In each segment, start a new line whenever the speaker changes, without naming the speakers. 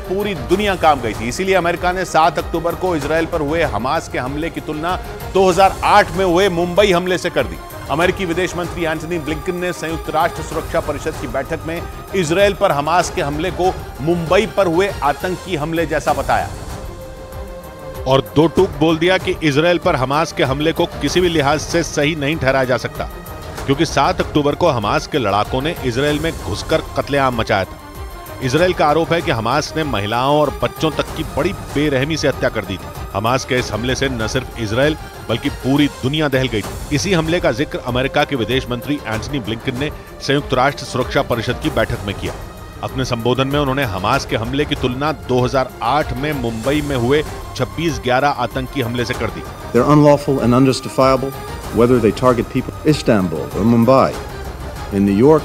पूरी दुनिया कांप गई थी। इसीलिए अमेरिका ने 7 अक्टूबर को इजरायल पर हुए हमास के हमले की तुलना 2008 में हुए मुंबई हमले से कर दी। अमेरिकी विदेश मंत्री एंटनी ब्लिंकन ने संयुक्त राष्ट्र सुरक्षा परिषद की बैठक में इजरायल पर हमास के हमले को मुंबई पर हुए आतंकी हमले जैसा बताया
और दो टूक बोल दिया कि इजरायल पर हमास के हमले को किसी भी लिहाज से सही नहीं ठहराया जा सकता, क्योंकि 7 अक्टूबर को हमास के लड़ाकों ने इजरायल में घुसकर कत्लेआम मचाया था। इजरायल का आरोप है कि हमास ने महिलाओं और बच्चों तक की बड़ी बेरहमी से हत्या कर दी थी। हमास के इस हमले से न सिर्फ इजरायल बल्कि पूरी दुनिया दहल गई थी। इसी हमले का जिक्र अमेरिका के विदेश मंत्री एंटनी ब्लिंकन ने संयुक्त राष्ट्र सुरक्षा परिषद की बैठक में किया। अपने संबोधन में उन्होंने हमास के हमले की तुलना 2008 में मुंबई में हुए 26/11 आतंकी हमले से कर दी।
They're unlawful and unjustifiable, whether they target people in Istanbul or Mumbai, in New York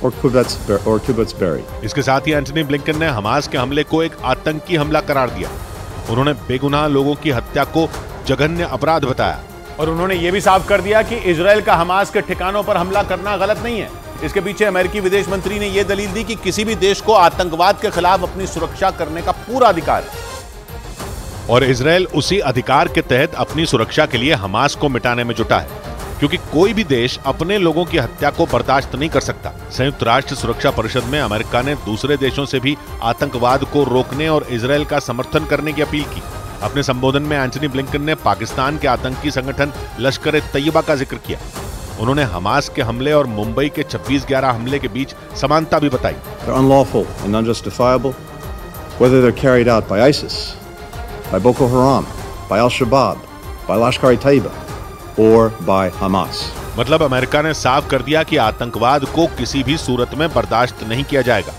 or Kibbutz Berry.
इसके साथ ही एंटनी ब्लिंकन ने हमास के हमले को एक आतंकी हमला करार दिया। उन्होंने बेगुनाह लोगों की हत्या को जघन्य अपराध बताया
और उन्होंने यह भी साफ कर दिया कि इजरायल का हमास के ठिकानों पर हमला करना गलत नहीं है। इसके पीछे अमेरिकी विदेश मंत्री ने यह दलील दी कि किसी भी देश को आतंकवाद के खिलाफ अपनी सुरक्षा करने का पूरा अधिकार है
और इजरायल उसी अधिकार के तहत अपनी सुरक्षा के लिए हमास को मिटाने में जुटा है, क्योंकि कोई भी देश अपने लोगों की हत्या को बर्दाश्त नहीं कर सकता। संयुक्त राष्ट्र सुरक्षा परिषद में अमेरिका ने दूसरे देशों से भी आतंकवाद को रोकने और इजरायल का समर्थन करने की अपील की। अपने संबोधन में एंटनी ब्लिंकन ने पाकिस्तान के आतंकी संगठन लश्कर-ए-तैयबा का जिक्र किया। उन्होंने हमास के हमले और मुंबई के 26/11 हमले के बीच समानता भी बताई।
They're unlawful and unjustifiable, whether they're carried out by ISIS, by Boko Haram, by Al-Shabaab, by Lashkar-e-Taiba, or by Hamas.
मतलब अमेरिका ने साफ कर दिया कि आतंकवाद को किसी भी सूरत में बर्दाश्त नहीं किया जाएगा।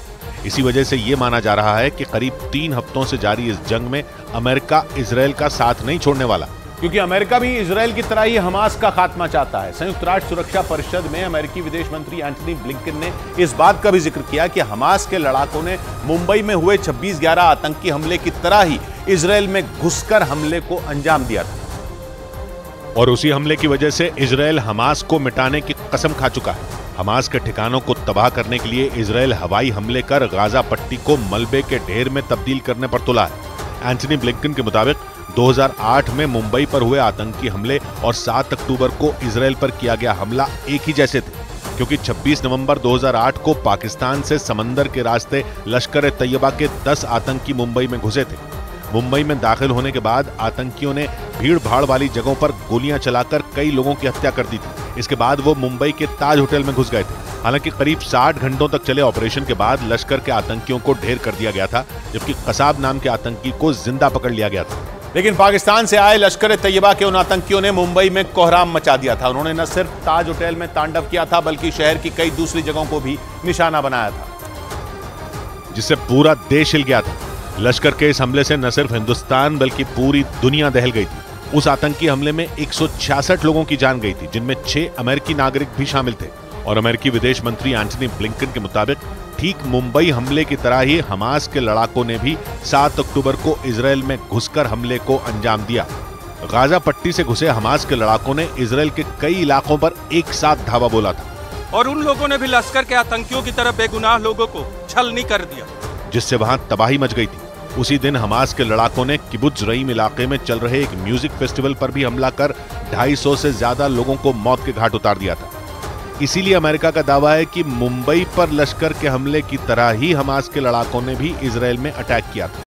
इसी वजह से ये माना जा रहा है कि करीब 3 हफ्तों से जारी इस जंग में अमेरिका इजरायल का साथ नहीं छोड़ने वाला,
क्योंकि अमेरिका भी इजरायल की तरह ही हमास का खात्मा चाहता है। संयुक्त राष्ट्र सुरक्षा परिषद में अमेरिकी विदेश मंत्री एंटनी ब्लिंकन ने इस बात का भी जिक्र किया कि हमास के लड़ाकों ने मुंबई में हुए 26/11 आतंकी हमले की तरह ही इजरायल में घुसकर हमले को अंजाम दिया था
और उसी हमले की वजह से इजरायल हमास को मिटाने की कसम खा चुका है। हमास के ठिकानों को तबाह करने के लिए इजरायल हवाई हमले कर गाजा पट्टी को मलबे के ढेर में तब्दील करने पर तुला है। एंटनी ब्लिंकन के मुताबिक 2008 में मुंबई पर हुए आतंकी हमले और 7 अक्टूबर को इजरायल पर किया गया हमला एक ही जैसे थे, क्योंकि 26 नवंबर 2008 को पाकिस्तान से समंदर के रास्ते लश्कर-ए-तैयबा के 10 आतंकी मुंबई में घुसे थे। मुंबई में दाखिल होने के बाद आतंकियों ने भीड़ भाड़ वाली जगहों पर गोलियां चलाकर कई लोगों की हत्या कर दी थी। इसके बाद वो मुंबई के ताज होटल में घुस गए थे। हालांकि करीब 60 घंटों तक चले ऑपरेशन के बाद लश्कर के आतंकियों को ढेर कर दिया गया था, जबकि कसाब नाम के आतंकी को जिंदा पकड़ लिया गया था।
लेकिन पाकिस्तान से आए लश्कर-ए-तैयबा के उन आतंकियों ने मुंबई में कोहराम मचा दिया था। उन्होंने न सिर्फ ताज होटल में तांडव किया था, बल्कि शहर की कई दूसरी जगहों को भी निशाना बनाया था,
जिससे पूरा देश हिल गया था। लश्कर के इस हमले से न सिर्फ हिंदुस्तान बल्कि पूरी दुनिया दहल गई थी। उस आतंकी हमले में 166 लोगों की जान गई थी, जिनमें 6 अमेरिकी नागरिक भी शामिल थे। और अमेरिकी विदेश मंत्री एंटनी ब्लिंकन के मुताबिक ठीक मुंबई हमले की तरह ही हमास के लड़ाकों ने भी 7 अक्टूबर को इजरायल में घुसकर हमले को अंजाम दिया। गाजा पट्टी से घुसे हमास के लड़ाकों ने इजरायल के कई इलाकों पर एक साथ धावा बोला था
और उन लोगों ने भी लश्कर के आतंकियों की तरह बेगुनाह लोगों को छलनी कर दिया,
जिससे वहां तबाही मच गई थी। उसी दिन हमास के लड़ाकों ने किबुत्ज रईम इलाके में चल रहे एक म्यूजिक फेस्टिवल पर भी हमला कर 250 से ज्यादा लोगों को मौत के घाट उतार दिया था। इसीलिए अमेरिका का दावा है कि मुंबई पर लश्कर के हमले की तरह ही हमास के लड़ाकों ने भी इजरायल में अटैक किया था।